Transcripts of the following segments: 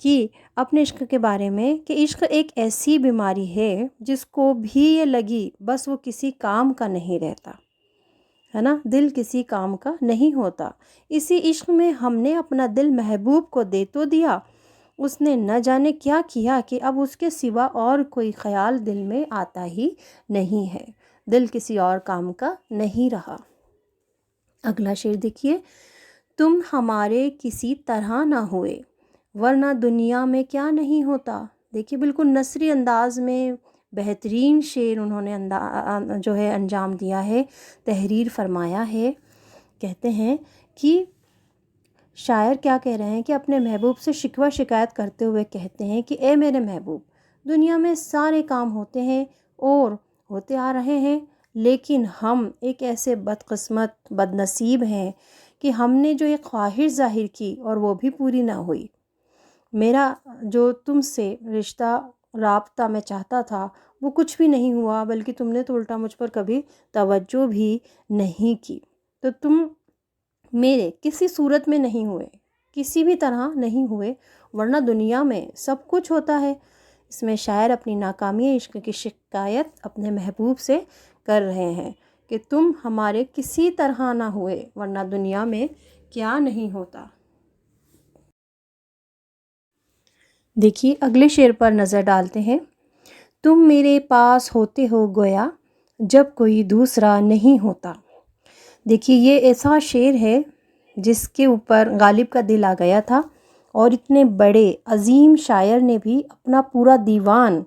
کہ اپنے عشق کے بارے میں کہ عشق ایک ایسی بیماری ہے جس کو بھی یہ لگی بس وہ کسی کام کا نہیں رہتا، ہے نا، دل کسی کام کا نہیں ہوتا۔ اسی عشق میں ہم نے اپنا دل محبوب کو دے تو دیا، اس نے نہ جانے کیا کیا کہ اب اس کے سوا اور کوئی خیال دل میں آتا ہی نہیں ہے، دل کسی اور کام کا نہیں رہا۔ اگلا شعر دیکھیے، تم ہمارے کسی طرح نہ ہوئے ورنہ دنیا میں کیا نہیں ہوتا۔ دیکھیے بالکل نثری انداز میں بہترین شعر انہوں نے جو ہے انجام دیا ہے، تحریر فرمایا ہے۔ کہتے ہیں کہ شاعر کیا کہہ رہے ہیں کہ اپنے محبوب سے شکوہ شکایت کرتے ہوئے کہتے ہیں کہ اے میرے محبوب، دنیا میں سارے کام ہوتے ہیں اور ہوتے آ رہے ہیں، لیکن ہم ایک ایسے بدقسمت بد نصیب ہیں کہ ہم نے جو ایک خواہش ظاہر کی اور وہ بھی پوری نہ ہوئی۔ میرا جو تم سے رشتہ رابطہ میں چاہتا تھا وہ کچھ بھی نہیں ہوا، بلکہ تم نے تو الٹا مجھ پر کبھی توجہ بھی نہیں کی۔ تو تم میرے کسی صورت میں نہیں ہوئے، کسی بھی طرح نہیں ہوئے، ورنہ دنیا میں سب کچھ ہوتا ہے۔ اس میں شاعر اپنی ناکامی عشق کی شکایت اپنے محبوب سے کر رہے ہیں کہ تم ہمارے کسی طرح نہ ہوئے ورنہ دنیا میں کیا نہیں ہوتا۔ دیکھیے اگلے شعر پر نظر ڈالتے ہیں، تم میرے پاس ہوتے ہو گویا جب کوئی دوسرا نہیں ہوتا۔ دیکھیے یہ ایسا شعر ہے جس کے اوپر غالب کا دل آ گیا تھا، اور اتنے بڑے عظیم شاعر نے بھی اپنا پورا دیوان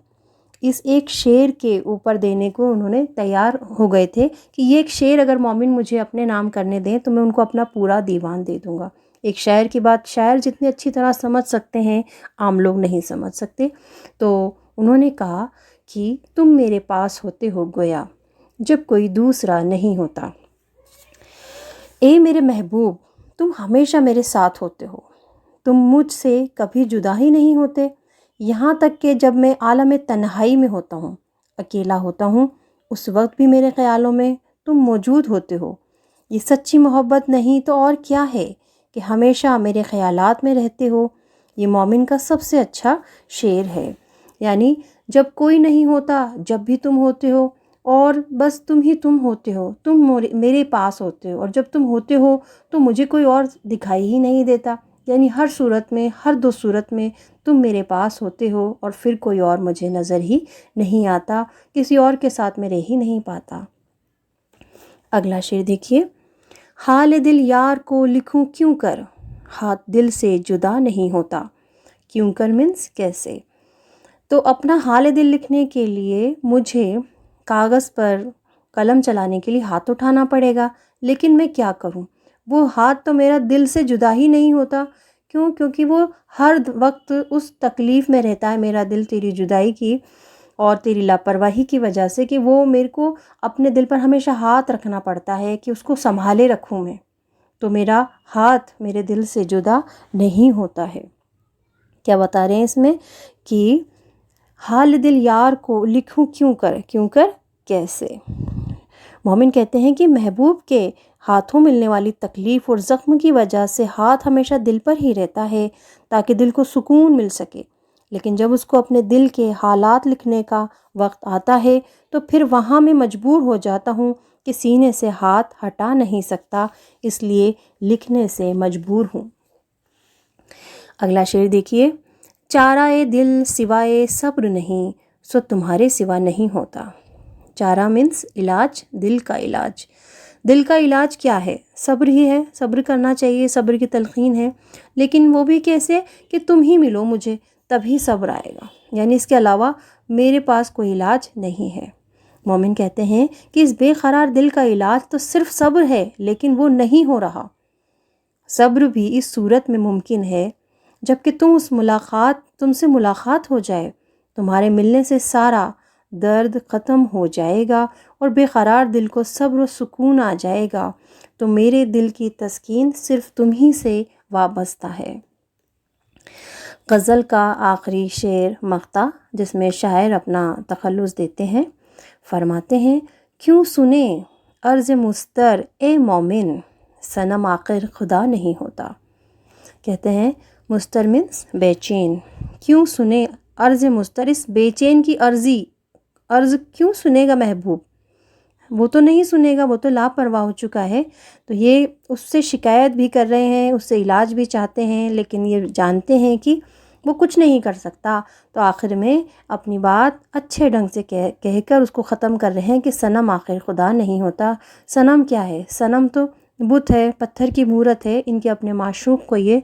اس ایک شعر کے اوپر دینے کو انہوں نے تیار ہو گئے تھے کہ یہ ایک شعر اگر مومن مجھے اپنے نام کرنے دیں تو میں ان کو اپنا پورا دیوان دے دوں گا۔ ایک شاعر کی بات شاعر جتنی اچھی طرح سمجھ سکتے ہیں عام لوگ نہیں سمجھ سکتے۔ تو انہوں نے کہا کہ تم میرے پاس ہوتے ہو گویا جب کوئی دوسرا نہیں ہوتا۔ اے میرے محبوب، تم ہمیشہ میرے ساتھ ہوتے ہو، تم مجھ سے کبھی جدا ہی نہیں ہوتے، یہاں تک کہ جب میں عالم تنہائی میں ہوتا ہوں، اکیلا ہوتا ہوں، اس وقت بھی میرے خیالوں میں تم موجود ہوتے ہو۔ یہ سچی محبت نہیں تو اور کیا ہے کہ ہمیشہ میرے خیالات میں رہتے ہو۔ یہ مومن کا سب سے اچھا شعر ہے، یعنی جب کوئی نہیں ہوتا جب بھی تم ہوتے ہو، اور بس تم ہی تم ہوتے ہو، تم میرے پاس ہوتے ہو، اور جب تم ہوتے ہو تو مجھے کوئی اور دکھائی ہی نہیں دیتا، یعنی ہر صورت میں، ہر دو صورت میں تم میرے پاس ہوتے ہو اور پھر کوئی اور مجھے نظر ہی نہیں آتا، کسی اور کے ساتھ میں رہ ہی نہیں پاتا۔ اگلا شعر دیکھیے، حال دل یار کو لکھوں کیوں کر، ہاتھ دل سے جدا نہیں ہوتا۔ کیوں کر مینس کیسے؟ تو اپنا حال دل لکھنے کے لیے مجھے کاغذ پر قلم چلانے کے لیے ہاتھ اٹھانا پڑے گا، لیکن میں کیا کروں، وہ ہاتھ تو میرا دل سے جدا ہی نہیں ہوتا۔ کیوں؟ کیونکہ وہ ہر وقت اس تکلیف میں رہتا ہے میرا دل تیری جدائی کی اور تیری لاپرواہی کی وجہ سے، کہ وہ میرے کو اپنے دل پر ہمیشہ ہاتھ رکھنا پڑتا ہے کہ اس کو سنبھالے رکھوں میں، تو میرا ہاتھ میرے دل سے جدا نہیں ہوتا ہے۔ کیا بتا رہے ہیں اس میں کہ حال دل یار کو لکھوں کیوں کر کیسے؟ مومن کہتے ہیں کہ محبوب کے ہاتھوں ملنے والی تکلیف اور زخم کی وجہ سے ہاتھ ہمیشہ دل پر ہی رہتا ہے تاکہ دل کو سکون مل سکے، لیکن جب اس کو اپنے دل کے حالات لکھنے کا وقت آتا ہے تو پھر وہاں میں مجبور ہو جاتا ہوں کہ سینے سے ہاتھ ہٹا نہیں سکتا، اس لیے لکھنے سے مجبور ہوں۔ اگلا شعر دیکھیے، چارہ دل سوائے صبر نہیں سو تمہارے سوا نہیں ہوتا۔ چارہ مینس علاج، دل کا علاج۔ دل کا علاج کیا ہے؟ صبر ہی ہے، صبر کرنا چاہیے، صبر کی تلقین ہے، لیکن وہ بھی کیسے کہ تم ہی ملو مجھے تبھی صبر آئے گا، یعنی اس کے علاوہ میرے پاس کوئی علاج نہیں ہے۔ مومن کہتے ہیں کہ اس بے قرار دل کا علاج تو صرف صبر ہے، لیکن وہ نہیں ہو رہا۔ صبر بھی اس صورت میں ممکن ہے جب کہ تم سے ملاقات ہو جائے، تمہارے ملنے سے سارا درد ختم ہو جائے گا اور بے قرار دل کو صبر و سکون آ جائے گا، تو میرے دل کی تسکین صرف تم ہی سے وابستہ ہے۔ غزل کا آخری شعر مقطع جس میں شاعر اپنا تخلص دیتے ہیں، فرماتے ہیں، کیوں سنے عرض مستر اے مومن، صنم آخر خدا نہیں ہوتا۔ کہتے ہیں مستر مینس بے چین، کیوں سنے عرض مستر، اس بے چین کی عرض کیوں سنے گا محبوب، وہ تو نہیں سنے گا، وہ تو لاپرواہ ہو چکا ہے۔ تو یہ اس سے شکایت بھی کر رہے ہیں، اس سے علاج بھی چاہتے ہیں، لیکن یہ جانتے ہیں کہ وہ کچھ نہیں کر سکتا۔ تو آخر میں اپنی بات اچھے ڈھنگ سے کہہ کر اس کو ختم کر رہے ہیں کہ صنم آخر خدا نہیں ہوتا۔ صنم کیا ہے؟ صنم تو بت ہے، پتھر کی مورت ہے، ان کے اپنے معشوق کو یہ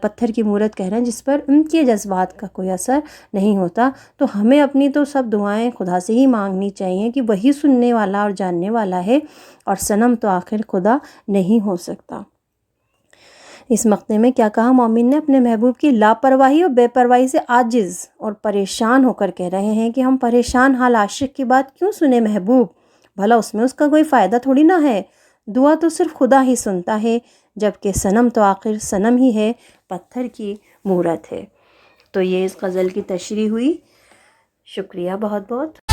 پتھر کی مورت کہہ رہے ہیں، جس پر ان کے جذبات کا کوئی اثر نہیں ہوتا۔ تو ہمیں اپنی تو سب دعائیں خدا سے ہی مانگنی چاہیے کہ وہی سننے والا اور جاننے والا ہے، اور صنم تو آخر خدا نہیں ہو سکتا۔ اس مقطع میں کیا کہا مومن نے؟ اپنے محبوب کی لاپرواہی اور بے پرواہی سے عاجز اور پریشان ہو کر کہہ رہے ہیں کہ ہم پریشان حال عاشق کی بات کیوں سنیں محبوب، بھلا اس میں اس کا کوئی فائدہ تھوڑی نہ ہے، دعا تو صرف خدا ہی سنتا ہے، جبکہ صنم تو آخر صنم ہی ہے، پتھر کی مورت ہے۔ تو یہ اس غزل کی تشریح ہوئی۔ شکریہ بہت بہت۔